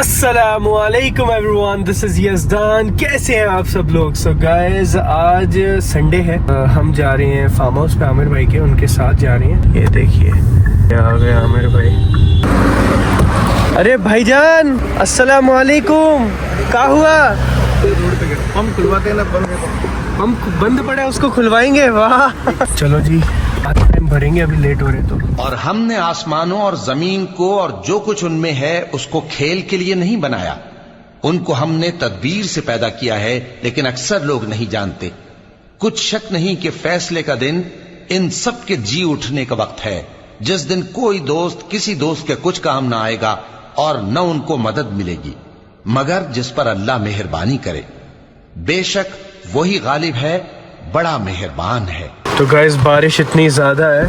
अस्सलामुअलैकुम everyone, this is यज़दान। कैसे हैं आप सब लोग? सो गाइस, आज संडे है। हम जा रहे हैं फार्म हाउस पे आमिर भाई के, उनके साथ जा रहे हैं। ये देखिए आ गए आमिर भाई। अरे भाईजान अस्सलामुअलैकुम, क्या हुआ? पंप खुलवाते हैं ना, हम बंद पड़े, उसको खुलवाएंगे। वाह चलो जी, टाइम भरेंगे, अभी लेट हो रहे तो। और हमने आसमानों और जमीन को और जो कुछ उनमें है उसको खेल के लिए नहीं बनाया। उनको हमने तदबीर से पैदा किया है, लेकिन अक्सर लोग नहीं जानते। कुछ शक नहीं कि फैसले का दिन इन सब के जी उठने का वक्त है, जिस दिन कोई दोस्त किसी दोस्त के कुछ काम ना आएगा और न उनको मदद मिलेगी, मगर जिस पर अल्लाह मेहरबानी करे। बेशक वही गालिब है, बड़ा मेहरबान है। तो गाइस, बारिश इतनी ज्यादा है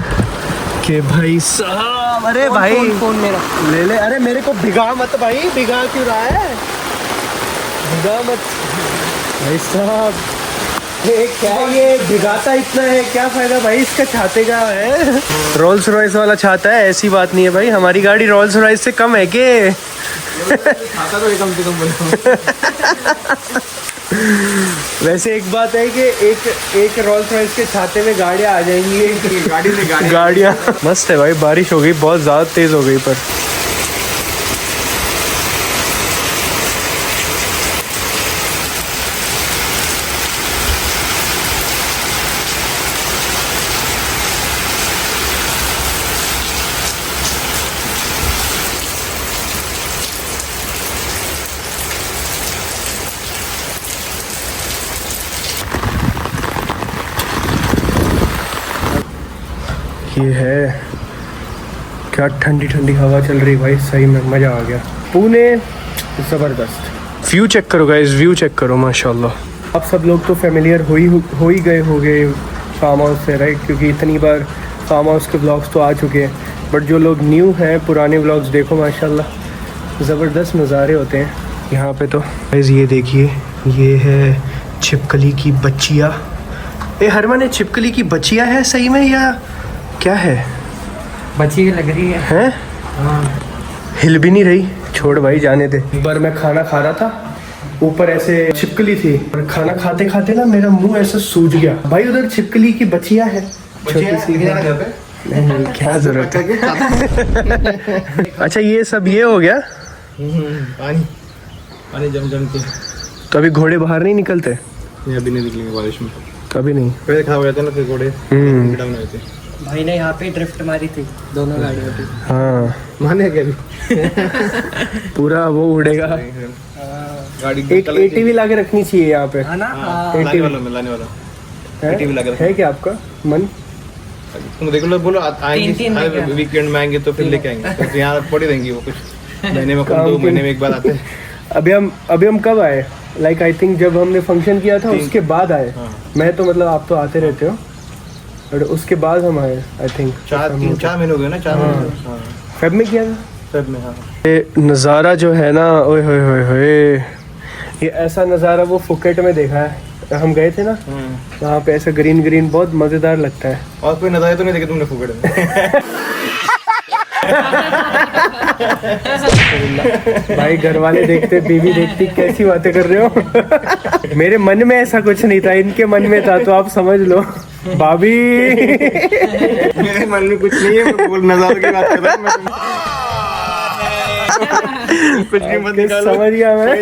कि भाई साहब, अरे भाई फोन मेरा ले ले। अरे मेरे को भिगा मत भाई, भिगा क्यों रहा है? भिगा मत भाई साहब। ये क्या, ये भिगाता इतना है, क्या फायदा भाई इसका? छाते का है, रोल्स रॉयस वाला छाता है। ऐसी बात नहीं है भाई, हमारी गाड़ी रोल्स रॉयस से कम है के? छाता तो कम से कम बोलो। वैसे एक बात है कि एक रोल्स रॉयस के छाते में गाड़ियाँ आ जाएंगी। गाड़ियाँ मस्त है भाई। बारिश हो गई, बहुत ज़्यादा तेज़ हो गई। पर ये है क्या, ठंडी ठंडी हवा चल रही भाई, सही में मज़ा आ गया। पुणे ज़बरदस्त। व्यू चेक करो गाइस, व्यू चेक करो माशाल्लाह। आप सब लोग तो फेमिलियर हो ही गए होंगे फार्म हाउस से, राइट? क्योंकि इतनी बार फार्म हाउस के व्लॉग्स तो आ चुके हैं, बट जो लोग न्यू हैं, पुराने व्लॉग्स देखो माशाल्लाह, ज़बरदस्त नज़ारे होते हैं यहाँ पे। तो गाइस ये देखिए, ये है छिपकली की बच्चियाँ। ये हरमान, ये छिपकली की बच्चियाँ है सही में या क्या है? बच्ची लग रही है। हैं? हाँ। हिल भी नहीं रही। छोड़ भाई, जाने दे। एक बार मैं खाना खा रहा था, ऊपर ऐसे छिपकली थी, और खाना खाते खाते ना मेरा मुंह ऐसे सूज गया भाई। उधर छिपकली की बच्चियाँ है, छोटी सी। नहीं, क्या जरूरत है। अच्छा, ये सब ये हो गया। पानी जम के। तो अभी घोड़े बाहर नहीं निकलते? अभी नहीं निकलेंगे बारिश में, कभी नहीं। पहले खा हो जाते ना, फिर घोड़े डाउन हो जाते। भाई ने यहाँ पे ड्रिफ्ट मारी थी दोनों गाड़ियों की। हाँ, माने क्या अभी? पूरा वो उड़ेगा। गाड़ी एक एटीवी ला के रखनी चाहिए यहाँ पे। है ना? लाने वाला एटीवी लगा है क्या आपका मन? तुम देख लो, बोलो आएंगे वीकेंड में आएंगे तो फिर लेके आएंगे। तो यहाँ पड़ी रहेंगी वो, कुछ महीने में 2 महीने में एक बार आते हैं। अभी हम कब आए? लाइक आई थिंक जब हमने फंक्शन किया था उसके बाद आए। मैं तो मतलब, आप तो आते रहते हो, और उसके बाद हम आए। आई थिंक 4 महीने हो गए ना। 4 महीने फेब में किया था। फेब में, हाँ। ये नज़ारा जो है ना, ओए होए होए होए, ये ऐसा नज़ारा वो फुकेट में देखा है। हम गए थे ना वहाँ पे, ऐसा ग्रीन ग्रीन, बहुत मज़ेदार लगता है। और कोई नज़ारे तो नहीं देखे तुमने फुकेट में? भाई घर वाले देखते, बीवी देखती, कैसी बातें कर रहे हो? मेरे मन में ऐसा कुछ नहीं था, इनके मन में था, तो आप समझ लो भाभी। मेरे मन में कुछ नहीं है, मैं बोल नज़ारे की बात कर रहा हूँ। कुछ भी मत निकालो, समझ गया मैं।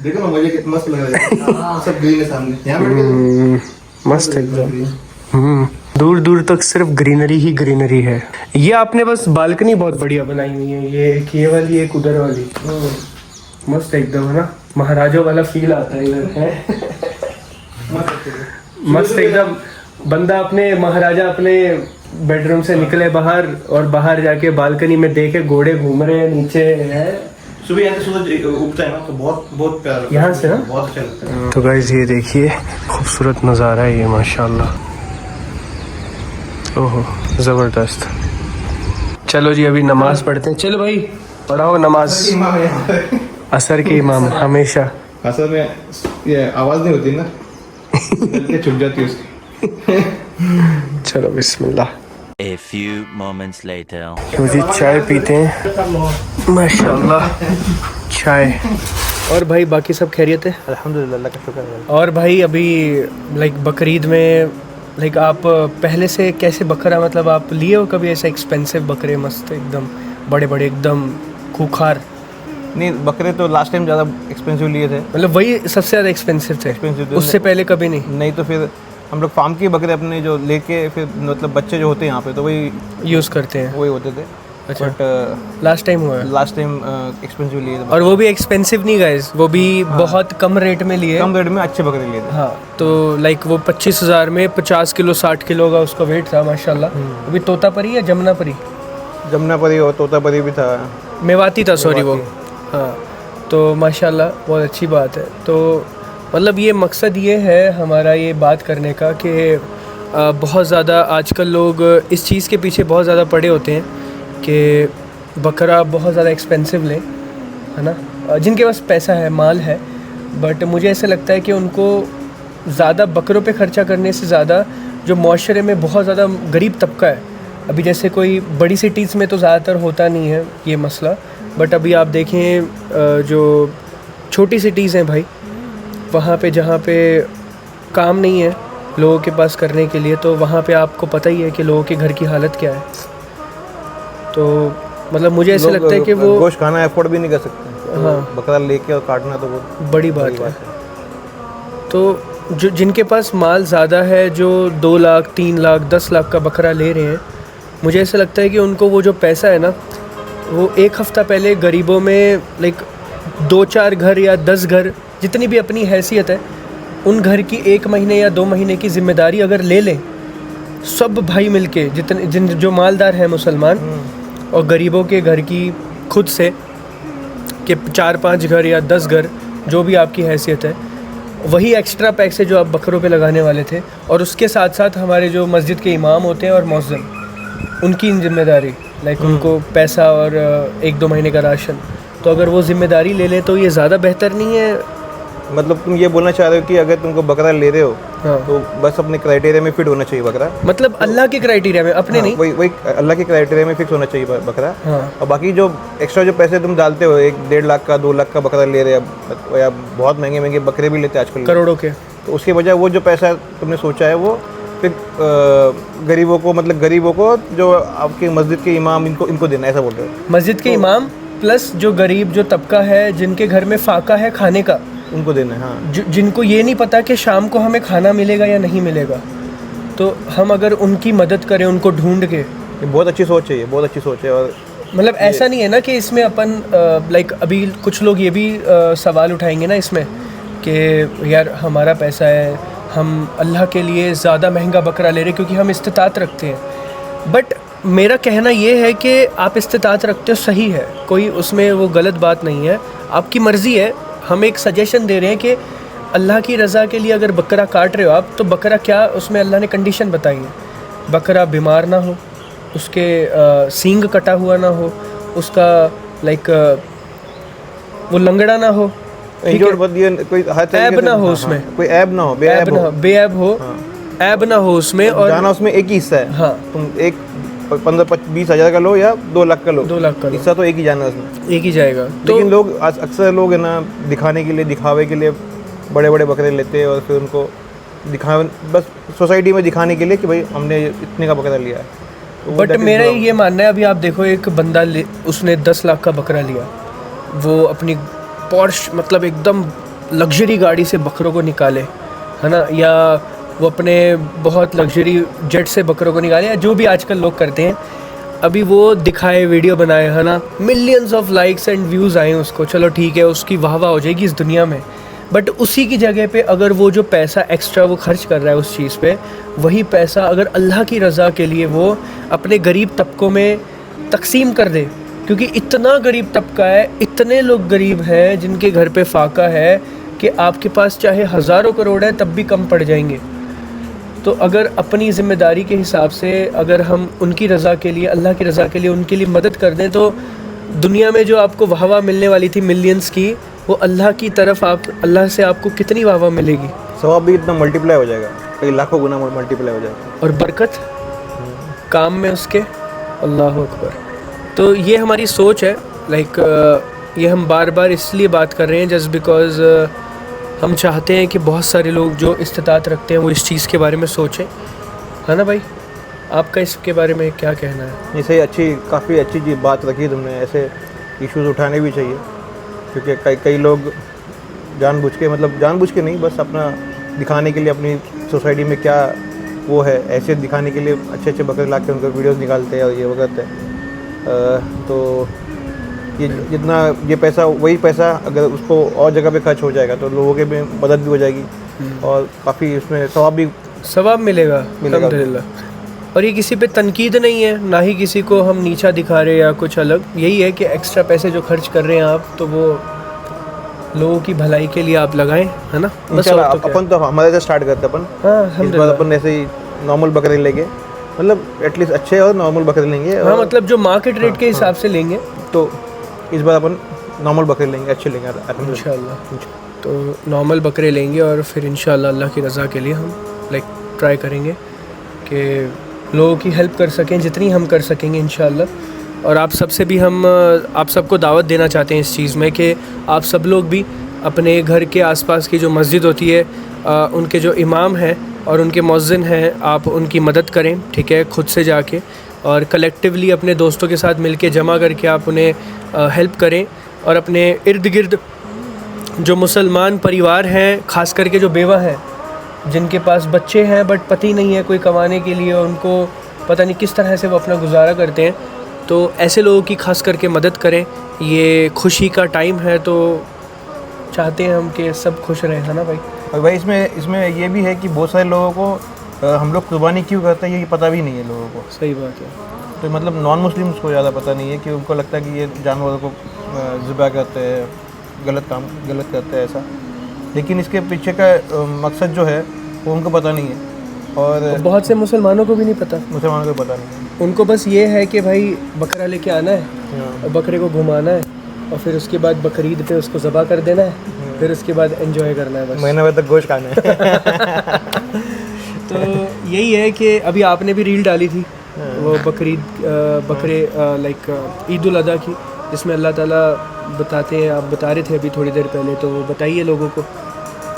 देखो ना, मुझे कितना मस्त लग रहा है। सब ग्रीन है सामने, यहाँ बैठ मस्त एकदम। दूर दूर तक सिर्फ ग्रीनरी ही ग्रीनरी है। ये आपने बस बालकनी बहुत बढ़िया बनाई हुई है, ये वाली, एक उधर वाली, मस्त एकदम, है ना? महाराजों वाला फील आता है इधर, है? मस्त एकदम। बंदा अपने महाराजा अपने बेडरूम से निकले बाहर, और बाहर जाके बालकनी में देखे घोड़े घूम रहे हैं नीचे, है सुबह यहाँ से सूरज उगता है ना तो बहुत बहुत प्यारा लगता है। यहाँ से ना? बहुत अच्छा लगता है। तो गाइस ये देखिए खूबसूरत नज़ारा है ये माशाल्लाह। ओहो ज़बरदस्त। चलो जी अभी नमाज पढ़ते हैं। चलो भाई पढ़ाओ नमाज। इमाम है यहाँ पे। असर के इमाम हमेशा। असल में ये आवाज़ नहीं होती ना, गलती छुप जाती है उसकी। चलो बिस्मिल्लाह। A few moments later. तो जी चाय पीते हैं माशाल्लाह चाय। और भाई बाकी सब खैरियत है? अल्हम्दुलिल्लाह, अल्लाह का शुक्र है। और भाई अभी लाइक बकरीद में लाइक आप पहले से कैसे बकरा मतलब आप लिए हो कभी ऐसा एक्सपेंसिव बकरे मस्त एकदम बड़े बड़े एकदम खूंखार? नहीं, बकरे तो लास्ट टाइम ज़्यादा एक्सपेंसिव लिए थे। मतलब वही सबसे ज़्यादा एक्सपेंसिव थे? Expensive थे। उससे पहले कभी नहीं? नहीं तो फिर हम लोग फार्म के बकरे अपने जो लेके फिर मतलब बच्चे जो होते हैं यहाँ पे तो वही यूज़ करते हैं? वही होते थे। अच्छा। बट लास्ट टाइम हुआ है? लास्ट टाइम एक्सपेंसिव लिए थे। और वो भी एक्सपेंसिव नहीं गाइस, वो भी बहुत कम रेट में लिए। कम रेट में अच्छे बकरे लिए थे। हाँ तो लाइक वो 25,000 में 50 किलो 60 किलो का उसका वेट था माशाल्लाह। अभी तोतापरी या जमुनापरी? जमुनापरी और तोतापरी भी था। मेवाती था सॉरी वो। हाँ तो माशाल्लाह बहुत अच्छी बात है। तो मतलब ये मकसद ये है हमारा ये बात करने का कि बहुत ज़्यादा आजकल लोग इस चीज़ के पीछे बहुत ज़्यादा पड़े होते हैं कि बकरा बहुत ज़्यादा एक्सपेंसिव लें, है ना, जिनके पास पैसा है माल है। बट मुझे ऐसा लगता है कि उनको ज़्यादा बकरों पे ख़र्चा करने से ज़्यादा जो माशरे में बहुत ज़्यादा गरीब तबका है, अभी जैसे कोई बड़ी सिटीज़ में तो ज़्यादातर होता नहीं है ये मसला, बट अभी आप देखें जो छोटी सिटीज़ हैं भाई, वहाँ पे जहाँ पे काम नहीं है लोगों के पास करने के लिए, तो वहाँ पे आपको पता ही है कि लोगों के घर की हालत क्या है। तो मतलब मुझे ऐसा लगता है कि वो गोश्त खाना अफोर्ड भी नहीं कर सकते। हाँ। बकरा लेके और काटना तो बहुत बड़ी बात है। तो जो जिनके पास माल ज़्यादा है, जो 2 लाख 3 लाख 10 लाख का बकरा ले रहे हैं, मुझे ऐसा लगता है कि उनको वो जो पैसा है ना, वो एक हफ़्ता पहले गरीबों में लाइक 2-4 घर या 10 घर जितनी भी अपनी हैसियत है उन घर की 1 महीने या 2 महीने की ज़िम्मेदारी अगर ले लें सब भाई मिलके, जितने जो मालदार हैं मुसलमान और गरीबों के घर की खुद से कि 4-5 घर या 10 घर जो भी आपकी हैसियत है, वही एक्स्ट्रा पैसे जो आप बकरों पे लगाने वाले थे, और उसके साथ साथ हमारे जो मस्जिद के इमाम होते हैं और मौज़िन, उनकी जिम्मेदारी लाइक उनको पैसा और 1-2 महीने का राशन, तो अगर वो ज़िम्मेदारी ले लें तो ये ज़्यादा बेहतर नहीं है? मतलब तुम ये बोलना चाह रहे हो कि अगर तुमको बकरा ले रहे हो हाँ। तो बस अपने क्राइटेरिया में फिट होना चाहिए बकरा। मतलब अल्लाह के क्राइटेरिया में, अपने हाँ, नहीं। वही अल्लाह के क्राइटेरिया में फिक्स होना चाहिए बकरा। हाँ। और बाकी जो एक्स्ट्रा जो पैसे तुम डालते हो, 1-1.5 लाख का 2 लाख का बकरा ले रहे हैं या बहुत महंगे महंगे बकरे भी लेते हैं आजकल करोड़ों के, तो उसके बजाय वो जो पैसा तुमने सोचा है वो फिर गरीबों को, मतलब गरीबों को जो आपके मस्जिद के इमाम इनको देना, ऐसा बोल रहे हो? मस्जिद के इमाम प्लस जो गरीब जो तबका है जिनके घर में फाका है खाने का, उनको देना है। हाँ। जिनको ये नहीं पता कि शाम को हमें खाना मिलेगा या नहीं मिलेगा, तो हम अगर उनकी मदद करें उनको ढूंढ के, ये बहुत अच्छी सोच है, ये बहुत अच्छी सोच है। और मतलब ऐसा नहीं है ना कि इसमें अपन लाइक अभी कुछ लोग ये भी सवाल उठाएंगे ना इसमें कि यार हमारा पैसा है, हम अल्लाह के लिए ज़्यादा महंगा बकरा ले रहे क्योंकि हम इस्तिताअत रखते हैं। बट मेरा कहना ये है कि आप इस्तिताअत रखते हो सही है, कोई उसमें वो गलत बात नहीं है, आपकी मर्ज़ी है। हम एक सजेशन दे रहे हैं कि अल्लाह की रज़ा के लिए अगर बकरा काट रहे हो आप, तो बकरा क्या उसमें अल्लाह ने कंडीशन बताई है, बकरा बीमार ना हो, उसके सींग कटा हुआ ना हो, उसका लाइक वो लंगड़ा ना हो, इंजोर्ड कोई ऐब ना हो उसमें, कोई ऐब ना हो, बेऐब हो, ऐब ना हो उसमें। और जाना उसमें एक ही हिस्सा है। हाँ। तुम एक 15-20 हज़ार का लो या 2 लाख का लो, 2 लाख का लो, हिस्सा तो एक ही जाना है उसमें, एक ही जाएगा। तो लेकिन लोग आज अक्सर लोग है ना दिखाने के लिए, दिखावे के लिए बड़े बड़े बकरे लेते हैं और फिर उनको दिखावे, बस सोसाइटी में दिखाने के लिए कि भाई हमने इतने का बकरा लिया है। तो बट मेरा ये मानना है, अभी आप देखो एक बंदा उसने 10 लाख का बकरा लिया, वो अपनी पॉर्श मतलब एकदम लग्जरी गाड़ी से बकरों को निकाले, है ना, या वो अपने बहुत लग्जरी जेट से बकरों को निकाले, या जो भी आजकल लोग करते हैं, अभी वो दिखाए, वीडियो बनाए, है ना, millions of likes and views आए उसको, चलो ठीक है, उसकी वाह वाह हो जाएगी इस दुनिया में। बट उसी की जगह पे अगर वो जो पैसा एक्स्ट्रा वो खर्च कर रहा है उस चीज़ पे, वही पैसा अगर अल्लाह की रज़ा के लिए वो अपने गरीब तबकों में तकसीम कर दे, क्योंकि इतना गरीब तबका है, इतने लोग गरीब हैं जिनके घर पे फाका है कि आपके पास चाहे हज़ारों करोड़ है तब भी कम पड़ जाएंगे। तो अगर अपनी ज़िम्मेदारी के हिसाब से अगर हम उनकी रज़ा के लिए, अल्लाह की रज़ा के लिए उनके लिए मदद कर दें, तो दुनिया में जो आपको वाह मिलने वाली थी मिलियंस की, वो अल्लाह की तरफ अल्लाह से आपको कितनी वाह मिलेगी। सवाब भी इतना मल्टीप्लाई हो जाएगा, कई लाखों गुना मल्टीप्लाई हो जाएगा। और बरकत काम में उसके, अल्लाह अकबर। तो ये हमारी सोच है, ये हम बार बार इसलिए बात कर रहे हैं जस्ट बिकॉज़ हम चाहते हैं कि बहुत सारे लोग जो इस्तिताअत रखते हैं वो इस चीज़ के बारे में सोचें, है ना भाई? आपका इसके बारे में क्या कहना है? ये सही, काफ़ी अच्छी चीज़ बात रखी तुमने। ऐसे इश्यूज़ उठाने भी चाहिए, क्योंकि कई लोग जानबूझ के नहीं, बस अपना दिखाने के लिए, अपनी सोसाइटी में क्या वो है, ऐसे दिखाने के लिए अच्छे बकरे ला के उनके वीडियोस निकालते हैं और ये वो करते हैं। तो ये जितना ये पैसा, वही पैसा अगर उसको और जगह पे खर्च हो जाएगा तो लोगों के भी मदद भी हो जाएगी और काफ़ी उसमें सवाब मिलेगा। अल्हम्दुलिल्लाह। और ये किसी पे तनकीद नहीं है, ना ही किसी को हम नीचा दिखा रहे हैं या कुछ अलग। यही है कि एक्स्ट्रा पैसे जो खर्च कर रहे हैं आप, तो वो लोगों की भलाई के लिए आप लगाएं, है ना? बस अपन तो हमारे से स्टार्ट करते अपन। हाँ, इस बार अपन ऐसे ही नॉर्मल बकरे लेंगे, मतलब एटलीस्ट अच्छे और नॉर्मल बकरे लेंगे। हाँ, मतलब जो मार्केट रेट के हिसाब से लेंगे। तो इस बार अपन नॉर्मल बकरे लेंगे, अच्छे लेंगे इंशाल्लाह। तो नॉर्मल बकरे लेंगे और फिर इंशाल्लाह अल्लाह की रज़ा के लिए हम ट्राई करेंगे कि लोगों की हेल्प कर सकें जितनी हम कर सकेंगे इंशाल्लाह। और आप सबसे भी हम आप सबको दावत देना चाहते हैं इस चीज़ में कि आप सब लोग भी अपने घर के आसपास की जो मस्जिद होती है, उनके जो इमाम हैं और उनके मुअज्जिन हैं, आप उनकी मदद करें, ठीक है, खुद से जाके और कलेक्टिवली अपने दोस्तों के साथ मिलके जमा करके आप उन्हें हेल्प करें। और अपने इर्द गिर्द जो मुसलमान परिवार हैं, ख़ास करके जो बेवा हैं, जिनके पास बच्चे हैं बट पति नहीं है कोई कमाने के लिए, उनको पता नहीं किस तरह से वो अपना गुजारा करते हैं, तो ऐसे लोगों की खास करके मदद करें। ये खुशी का टाइम है, तो चाहते हैं हम कि सब खुश रहें, है ना भाई? और भाई इसमें ये भी है कि बहुत सारे लोगों को हम लोग कुर्बानी क्यों करते हैं ये पता भी नहीं है लोगों को। सही बात है। तो मतलब नॉन मुस्लिम्स को ज़्यादा पता नहीं है, कि उनको लगता है कि ये जानवरों को ज़िबा करते हैं, गलत करते हैं ऐसा। लेकिन इसके पीछे का मकसद जो है वो उनको पता नहीं है, और बहुत से मुसलमानों को भी नहीं पता। मुसलमानों को पता नहीं है, उनको बस ये है कि भाई बकरा लेके आना है और बकरे को घुमाना है और फिर उसके बाद बकरीद पे उसको ज़बा कर देना है, फिर उसके बाद एंजॉय करना है, बस महीने भर तक गोश्त खाना है। तो यही है कि अभी आपने भी रील डाली थी वो बकरे ईद उल अदा की, जिसमें अल्लाह ताला बताते हैं, आप बता रहे थे अभी थोड़ी देर पहले, तो वो बताइए लोगों को।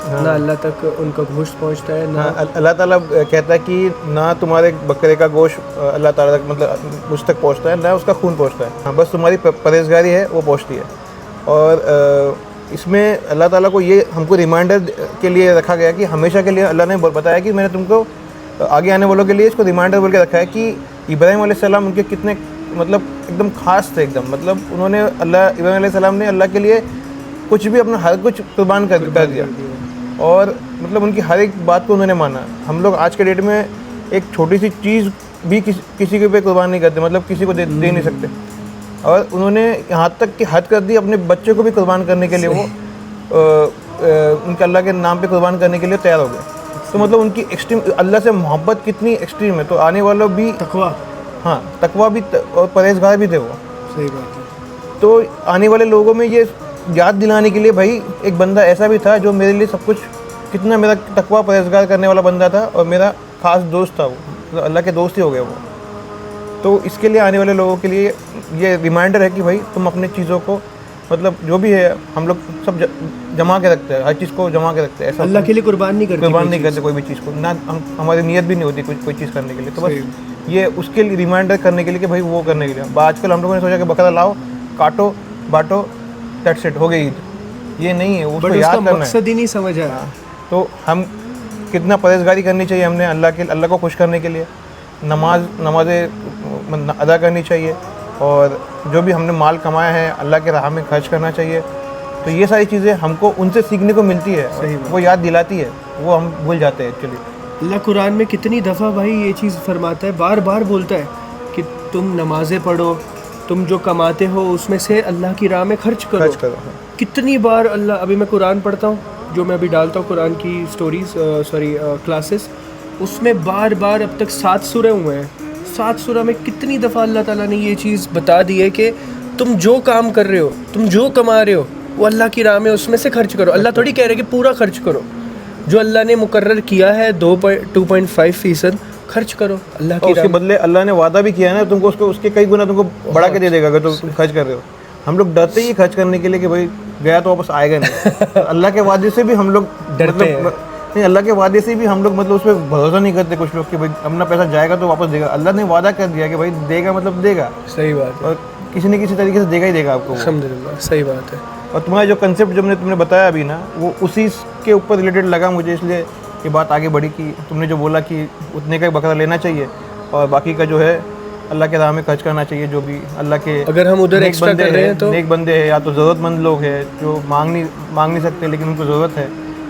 ना अल्लाह तक उनका गोश्त पहुंचता है, ना अल्लाह ताला कहता है कि ना तुम्हारे बकरे का गोश्त अल्लाह ताला तक, मतलब मुझ तक पहुंचता है, ना उसका खून पहुंचता है। हाँ, बस तुम्हारी परहेज़गारी है वो पहुंचती है। और इसमें अल्लाह ताला को ये हमको रिमाइंडर के लिए रखा गया कि हमेशा के लिए अल्लाह ने बताया कि मैंने तुमको आगे आने वालों के लिए इसको रिमाइंडर बोल के रखा है कि इब्राहीम अलैहिस्सलाम उनके कितने मतलब एकदम ख़ास थे, एकदम मतलब उन्होंने इब्राहीम अलैहिस्सलाम ने अल्लाह के लिए कुछ भी अपना हर कुछ कुर्बान कर दिया, और मतलब उनकी हर एक बात को उन्होंने माना। हम लोग आज के डेट में एक छोटी सी चीज़ भी किसी के पे कुर्बान नहीं करते, मतलब किसी को दे नहीं सकते, और उन्होंने यहाँ तक कि हद कर दी अपने बच्चे को भी कुर्बान करने के लिए, वो उनके अल्लाह के नाम पे कुर्बान करने के लिए तैयार हो गए। तो मतलब उनकी एक्सट्रीम अल्लाह से मोहब्बत कितनी एक्सट्रीम है, तो आने वालों भी तकवा भी और परहेज़गार भी थे वो। सही बात है। तो आने वाले लोगों में ये याद दिलाने के लिए भाई एक बंदा ऐसा भी था जो मेरे लिए सब कुछ, कितना मेरा तकवा परहेज़गार करने वाला बंदा था और मेरा ख़ास दोस्त था वो, तो अल्लाह के दोस्त ही हो गए वो। तो इसके लिए आने वाले लोगों के लिए ये रिमाइंडर है कि भाई तुम अपने चीज़ों को, मतलब जो भी है हम लोग सब जमा के रखते हैं, हर चीज़ को जमा के रखते हैं, ऐसा अल्लाह के लिए कुर्बान नहीं करते कोई भी चीज़ को, ना हमारी नीयत भी नहीं होती कोई चीज़ करने के लिए। तो बस ये उसके लिए रिमाइंडर करने के लिए कि भाई वो करने के लिए। आजकल हम लोगों ने सोचा कि बकरा लाओ, काटो, बांटो, दैट्स इट, हो गई ईद। ये नहीं है, उसको याद करना है, मकसद ही नहीं समझ आया। तो हम कितना परहेज़गारी करनी चाहिए हमने अल्लाह को खुश करने के लिए, नमाज़ें अदा करनी चाहिए, और जो भी हमने माल कमाया है अल्लाह के राह में खर्च करना चाहिए। तो ये सारी चीज़ें हमको उनसे सीखने को मिलती है, वो याद दिलाती है, वो हम भूल जाते हैं एक्चुअली। अल्लाह कुरान में कितनी दफ़ा भाई ये चीज़ फरमाता है, बार बार बोलता है कि तुम नमाज़ें पढ़ो, तुम जो कमाते हो उसमें से अल्लाह की राह में खर्च करो। खर्च करो, हाँ। कितनी बार अल्लाह, अभी मैं कुरान पढ़ता हूँ, जो मैं अभी डालता हूँ कुरान की स्टोरीज क्लासेस, उसमें बार बार अब तक 7 सूरह हुए हैं। 7 सूरह में कितनी दफ़ा अल्लाह ताला ने ये चीज़ बता दी है कि तुम जो काम कर रहे हो, तुम जो कमा रहे हो, वो अल्लाह की राह में उसमें से खर्च करो। अल्लाह थोड़ी कह रहे कि पूरा खर्च करो, जो अल्लाह ने मुकर्रर किया है 2.5% खर्च करो अल्लाह की और उसके राह में। बदले अल्लाह ने वादा भी किया है ना तुमको, उसके कई गुना तुमको बढ़ा के दे देगा अगर तुम खर्च कर रहे हो। हम लोग डरते ही खर्च करने के लिए कि भाई गया तो वापस आएगा नहीं। अल्लाह के वादे से भी हम लोग डरते हैं। नहीं, अल्लाह के वादे से भी हम लोग मतलब उस पर भरोसा नहीं करते कुछ लोग कि भाई अपना पैसा जाएगा तो वापस देगा। अल्लाह ने वादा कर दिया कि भाई देगा मतलब देगा, सही बात है, और किसी न किसी तरीके से देगा ही देगा आपको वो। अल्हम्दुलिल्लाह, सही बात है। और तुम्हारा जो कंसेप्ट जो तुमने बताया अभी ना, वो उसी के ऊपर रिलेटेड लगा मुझे, इसलिए ये बात आगे बढ़ी कि तुमने जो बोला कि उतने का बकरा लेना चाहिए और बाकी का जो है अल्लाह के राह में खर्च करना चाहिए। जो भी अल्लाह के अगर हम उधर नेक एक्स्ट्रा बंदे कर रहे हैं तो नेक बंदे हैं या तो ज़रूरतमंद लोग हैं जो मांग नहीं सकते लेकिन उनको ज़रूरत है,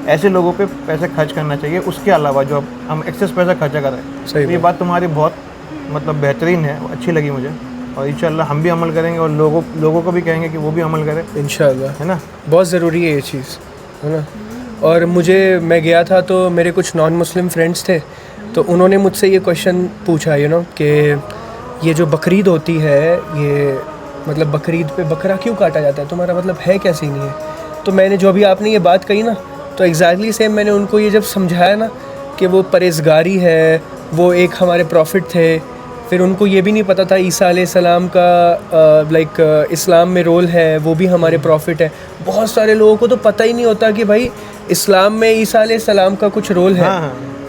ऐसे लोगों पे पैसे खर्च करना चाहिए। उसके अलावा जो अब हम एक्सेस पैसा खर्चा कर रहे हैं, सही तो ये बात तुम्हारी बहुत मतलब बेहतरीन है, अच्छी लगी मुझे, और इंशाल्लाह हम भी अमल करेंगे और लोगों को भी कहेंगे कि वो भी अमल करें, इंशाल्लाह। है ना। बहुत ज़रूरी है ये चीज़, है ना। और मैं गया था तो मेरे कुछ नॉन मुस्लिम फ्रेंड्स थे, तो उन्होंने मुझसे ये क्वेश्चन पूछा कि ये जो बकरीद होती है, ये मतलब बकरीद पे बकरा क्यों काटा जाता है, तुम्हारा मतलब है क्या सीन है। तो मैंने जो भी आपने ये बात कही ना, तो एग्जैक्टली सेम मैंने उनको ये जब समझाया ना कि वो परहेज़गारी है, वो एक हमारे प्रॉफिट थे। फिर उनको ये भी नहीं पता था ईसा अलैहिस्सलाम का इस्लाम में रोल है, वो भी हमारे प्रॉफिट है। बहुत सारे लोगों को तो पता ही नहीं होता कि भाई इस्लाम में ईसा अलैहिस्सलाम का कुछ रोल है।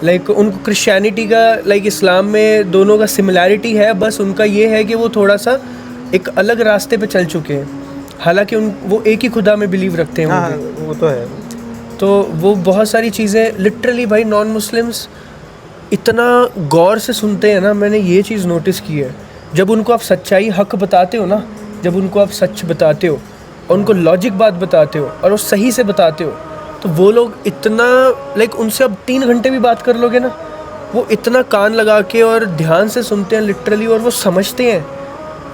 लाइक उनको क्रिश्चियनिटी का इस्लाम में दोनों का सिमिलैरिटी है, बस उनका ये है कि वो थोड़ा सा एक अलग रास्ते पे चल चुके हैं, हालांकि वो एक ही खुदा में बिलीव रखते हैं। हाँ, वो तो है। तो वो बहुत सारी चीज़ें लिटरली भाई नॉन मुस्लिम्स इतना गौर से सुनते हैं ना, मैंने ये चीज़ नोटिस की है। जब उनको आप सच्चाई हक बताते हो ना, जब उनको आप सच बताते हो और उनको लॉजिक बात बताते हो और वो सही से बताते हो, तो वो लोग इतना उनसे अब 3 घंटे भी बात कर लोगे ना, वो इतना कान लगा के और ध्यान से सुनते हैं लिटरली, और वो समझते हैं,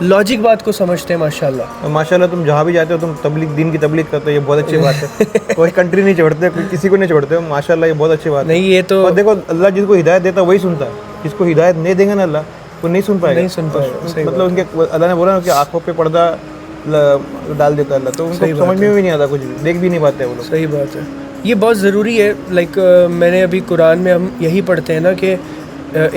लॉजिक बात को समझते हैं। माशाल्लाह। और माशाल्लाह तुम जहाँ भी जाते हो तुम तबलीग, दीन की तबलीग करते हो, ये बहुत अच्छी बात है। कोई कंट्री नहीं छोड़ते, कोई किसी को नहीं छोड़ते हो, माशाल्लाह ये बहुत अच्छी बात है। नहीं, ये तो और देखो अल्लाह जिसको हिदायत देता है वही सुनता है, जिसको हिदायत नहीं देंगे ना अल्लाह, वो नहीं सुन पाएगा। नहीं सुन पाएगा, सही मतलब उनके अल्लाह ने बोला ना कि आँखों पे पर्दा डाल देता है अल्लाह, तो उनको समझ में भी नहीं आता, कुछ भी देख भी नहीं पाते वो लोग। सही बात है, ये बहुत ज़रूरी है। मैंने अभी कुरान में हम यही पढ़ते हैं ना कि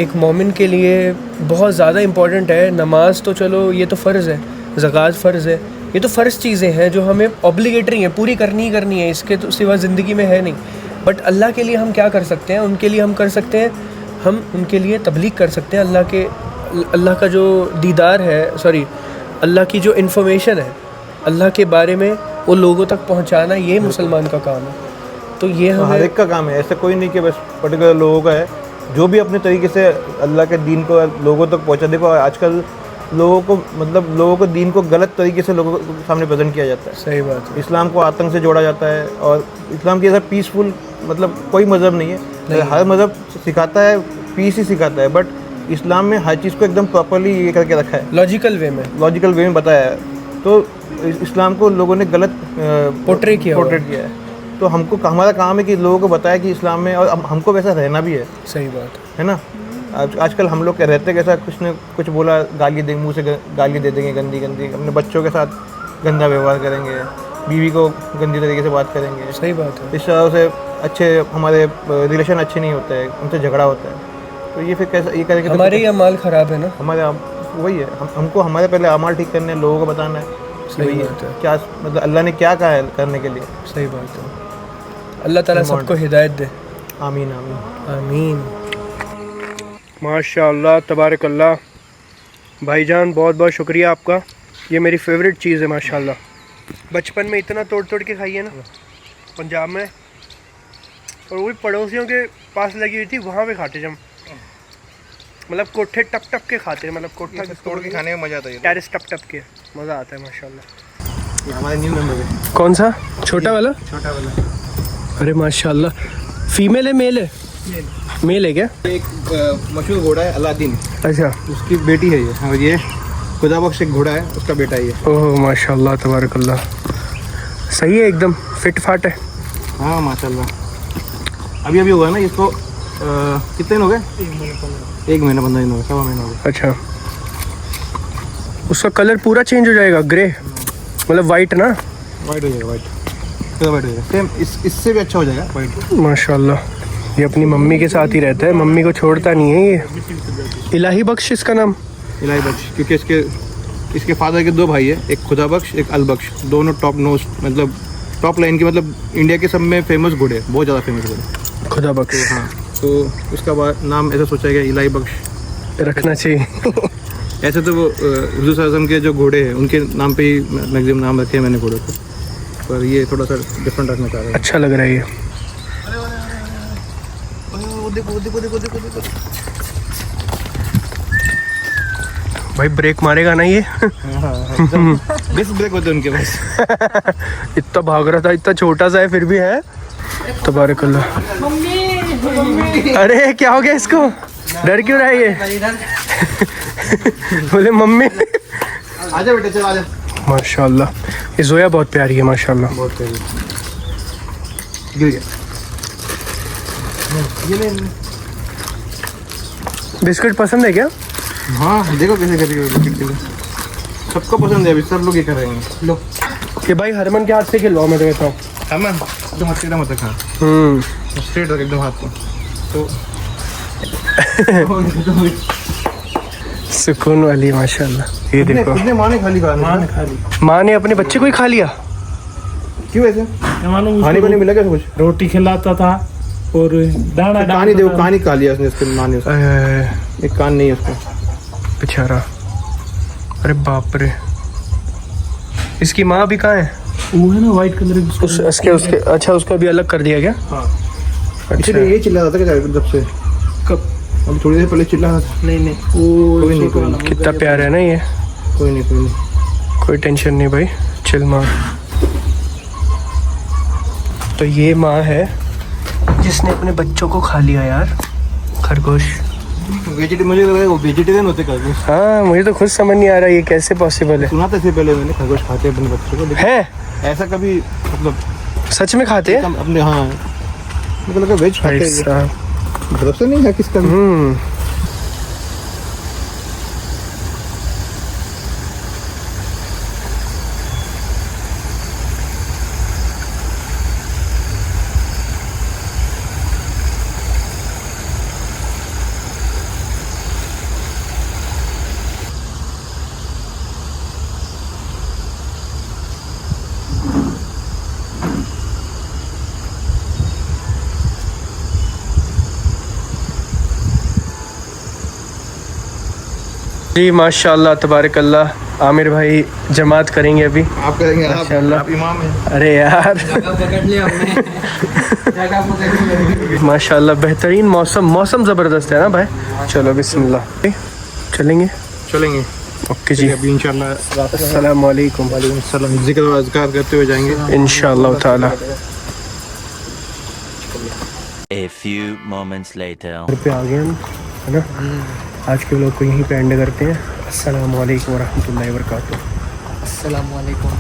एक मोमिन के लिए बहुत ज़्यादा इम्पॉर्टेंट है नमाज। तो चलो ये तो फ़र्ज़ है, ज़कात फ़र्ज़ है, ये तो फ़र्ज़ चीज़ें हैं जो हमें ऑब्लिगेटरी हैं, पूरी करनी ही करनी है, इसके तो सिवा ज़िंदगी में है नहीं। बट अल्लाह के लिए हम क्या कर सकते हैं, उनके लिए हम कर सकते हैं, हम उनके लिए तबलीग कर सकते हैं। अल्लाह का जो दीदार है, अल्लाह की जो इन्फॉर्मेशन है अल्लाह के बारे में, वो लोगों तक पहुँचाना, ये मुसलमान का काम है। तो ये हर एक का काम है, ऐसा कोई नहीं कि बस पर्टिकुलर लोगों का है। जो भी अपने तरीके से अल्लाह के दीन को लोगों तक पहुंचा। देखो आजकल लोगों को दीन को गलत तरीके से लोगों के सामने प्रेजेंट किया जाता है। सही बात है। इस्लाम को आतंक से जोड़ा जाता है, और इस्लाम की ऐसा पीसफुल कोई मज़हब नहीं है। हर मज़हब सिखाता है पीस ही सिखाता है, बट इस्लाम में हर चीज़ को एकदम प्रॉपरली ये करके रखा है, लॉजिकल वे में बताया है। तो इस्लाम को लोगों ने गलत पोर्ट्रेट किया है। तो हमारा काम है कि लोगों को बताया कि इस्लाम में, और हमको वैसा रहना भी है। सही बात है ना। आजकल हम लोग रहते कैसा, कुछ ने कुछ बोला मुंह से गाली दे देंगे, गंदी अपने बच्चों के साथ गंदा व्यवहार करेंगे, बीवी को गंदी तरीके से बात करेंगे। सही बात है। इस तरह से अच्छे हमारे रिलेशन अच्छे नहीं होते हैं, उनसे झगड़ा होता है। तो ये फिर कैसा ये करेंगे, हमारे ही अमाल ख़राब है ना। हमारे वही है, हमको हमारे पहले अमाल ठीक करने, लोगों को बताना है सही बात है। क्या मतलब अल्लाह ने क्या कहा है करने के लिए। सही बात है। अल्लाह ताला सबको हिदायत दे। आमीन आमीन आमीन। माशाअल्लाह तबारकल्लाह। भाईजान बहुत बहुत शुक्रिया आपका, ये मेरी फेवरेट चीज़ है माशाअल्लाह। बचपन में इतना तोड़ तोड़ के खाई है ना पंजाब में, और वो भी पड़ोसियों के पास लगी हुई थी, वहाँ पे खाते जब, मतलब कोठे टप टप के खाते हैं, मतलब कोठा तोड़ के खाने में मज़ा आता है, टेरिस टप टप के मज़ा आता है माशाअल्लाह। ये हमारे न्यू मेंबर है। कौन सा? छोटा वाला? छोटा वाला। अरे माशाअल्लाह। फीमेल है मेल है? मेल है क्या? एक मशहूर घोड़ा है अलादीन, अच्छा, उसकी बेटी है ये, और ये खुदा बख्श एक घोड़ा है, उसका बेटा ही है। ओह माशाल्लाह तबारकल्लाह, सही है एकदम फिट फाट है। हाँ माशाल्लाह, अभी अभी हुआ ना इसको, कितने दिन हो गए? 1 महीना 15 दिन हो गए, 1.25 महीना हो गया। अच्छा, उसका कलर पूरा चेंज हो जाएगा, ग्रे मतलब वाइट ना? वाइट हो जाएगा, वाइट हो जाएगा, सेम इससे भी अच्छा हो जाएगा वाइट। माशाल्लाह, ये अपनी मम्मी के साथ ही रहता है, मम्मी को छोड़ता नहीं है ये। इलाही बख्श इसका नाम? इलाही बख्श, क्योंकि इसके फादर के 2 भाई है, एक खुदा बख्श एक अल बख्श, दोनों टॉप नोज मतलब टॉप लाइन की, मतलब इंडिया के सब में फेमस घोड़े, बहुत ज़्यादा फेमस घोड़े। खुदा बख्श, हाँ, तो उसका नाम ऐसा सोचा गया इलाही बख्श रखना चाहिए। ऐसे तो वो हुजूर सल्लल्लाहु अलैहि वसल्लम के जो घोड़े हैं उनके नाम पे ही मैक्सिमम नाम रखे हैं मैंने घोड़ों को, पर ये थोड़ा सा डिफरेंट रखना चाह रहा हूँ। अच्छा लग रहा है ये। भाई ब्रेक मारेगा ना ये? डिस्क ब्रेक होते हैं उनके पास। इतना भाग रहा था, इतना छोटा सा है फिर भी है। तबारकल्लाह। अरे क्या हो गया इसको, डर क्यों रहा है ये? बोले मम्मी। आजा बेटे, चल आजा। माशाल्लाह, ये जोया बहुत प्यारी है माशाल्लाह। बहुत प्यारी। गिर गया। ये ले। बिस्किट पसंद है क्या? हाँ देखो कैसे कर रही है, सबको पसंद है, अभी सब लोग ये कर रहे हैं। लो ये भाई हरमन के हाथ से खिलवाओ, मैं तो कहता हूँ। अमन एकदम हाथ सीधा मत रखना, स्ट्रेट रख एकदम हाथ को, तो सुकून वाली माशाल्लाह। ये देखो, कितने माँ ने खाली कहा, माँ ने खाली, माँ ने अपने बच्चे को ही खा लिया। क्यों ऐसे? मालूम खाने को नहीं मिला क्या कुछ? रोटी खिलाता था और दाना कहानी देखो, कहानी खा लिया उसने, उसके माँ ने उसका। अरे, एक कान नहीं है उसका बेचारा। अरे बाप रे, इसकी माँ भी कहाँ है? वो है ना वाइट कलर की, उसके अच्छा, उसका भी अलग कर दिया क्या? हाँ, अच्छा, इसलिए ये चिल्ला रहा था क्या जब से? कब? अभी थोड़ी देर पहले चिल्ला रहा था। नहीं नहीं, कोई नहीं, कोई नहीं, कितना प्यारा है ना ये। कोई नहीं, कोई नहीं। कोई टेंशन नहीं भाई, चिल मार। तो ये माँ है जिसने अपने बच्चों को खा लिया यार, खरगोश। मुझे लग रहा है वो वेजिटेरियन होते खरगोश। हाँ, मुझे तो खुद समझ नहीं आ रहा ये कैसे पॉसिबल है। सुना था इससे पहले मैंने, खरगोश खाते हैं अपने बच्चों को, लेकिन है ऐसा कभी मतलब सच में खाते हैं? अपने, हाँ मुझे लगा वेज खाते हैं, ऐसा। भरोसा नहीं है किसका भी। जी माशाल्लाह तबारकल्लाह, आमिर भाई जमात करेंगे अभी। आप करेंगे, माशाल्लाह। आप इमाम हैं। अरे यार पकड़ लिया हमने। जगह पकड़ ली। माशाल्लाह, बेहतरीन मौसम ज़बरदस्त है ना भाई। चलो बिस्मिल्लाह, चलेंगे। चलेंगे, ओके जी, अभी इंशाल्लाह रात को। अस्सलाम वालेकुम। वालेकुम सलाम। जिक्र और अज़कार करते हुए जाएंगे इंशाअल्लाह ताला। A few moments later. घर पे आ गए हम, है ना। आज के व्लॉग को यहीं पे एंड करते हैं। अस्सलाम वालेकुम व रहमतुल्लाहि व बरकातुहू। अस्सलाम वालेकुम।